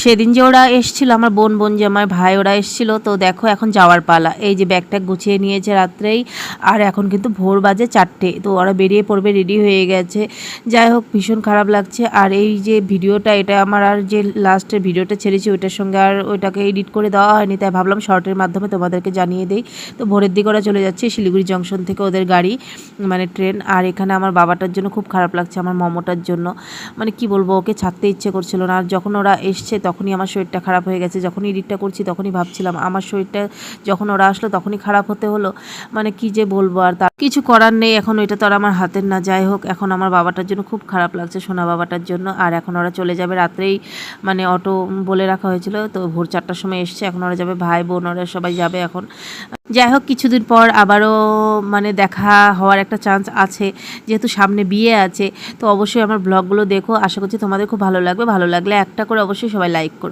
সেদিন যে ওরা এসেছিল আমার বোন জামাই ভাই ওরা এসেছিল, তো দেখো এখন যাওয়ার পালা। এই যে ব্যাগটা গুছিয়ে নিয়েছে রাত্রেই, আর এখন কিন্তু ভোর বাজে 4টে, তো ওরা বেরিয়ে পড়বে, রেডি হয়ে গেছে। যাই হোক ভীষণ খারাপ লাগছে। আর এই যে ভিডিওটা, এটা আমার আর যে লাস্টের ভিডিওটা ছেড়েছি ওইটার সঙ্গে আর ওইটাকে এডিট করে দেওয়া হয়নি, তাই ভাবলাম শর্টের মাধ্যমে তোমাদেরকে জানিয়ে দেই। তো ভোরের দিকে ওরা চলে যাচ্ছে শিলিগুড়ি জংশন থেকে ওদের গাড়ি, মানে ট্রেন। আর এখানে আমার বাবাটার জন্য খুব খারাপ লাগছে, আমার মমতার জন্য। মানে কি বলবো, ওকে ছাড়তে ইচ্ছে করছিল না। আর যখন ওরা এসছে তখনই আমার শরীরটা খারাপ হয়ে গেছে। যখনই এডিটটা করছি তখনই ভাবছিলাম আমার শরীরটা যখন ওরা আসলো তখনই খারাপ হতে হলো। মানে কি যে বলবো, আর তার কিছু করার নেই। এখন ওইটা তো আর আমার হাতের না। যাই হোক এখন আমার বাবাটার জন্য খুব খারাপ লাগছে, সোনা বাবাটার জন্য। আর এখন ওরা চলে যাবে রাত্রেই, মানে অটো বলে রাখা হয়েছিল, তো ভোর 4টার সময় এসছে। এখন ওরা যাবে, ভাই বোন ওরা সবাই যাবে এখন। যাই হোক কিছুদিন পর আবারও মানে দেখা হওয়ার একটা চান্স আছে, যেহেতু সামনে বিয়ে আছে। তো অবশ্যই আমার ব্লগগুলো দেখো, আশা করছি তোমাদের খুব ভালো লাগবে। ভালো লাগলে একটা করে অবশ্যই সবাই লাইক করো।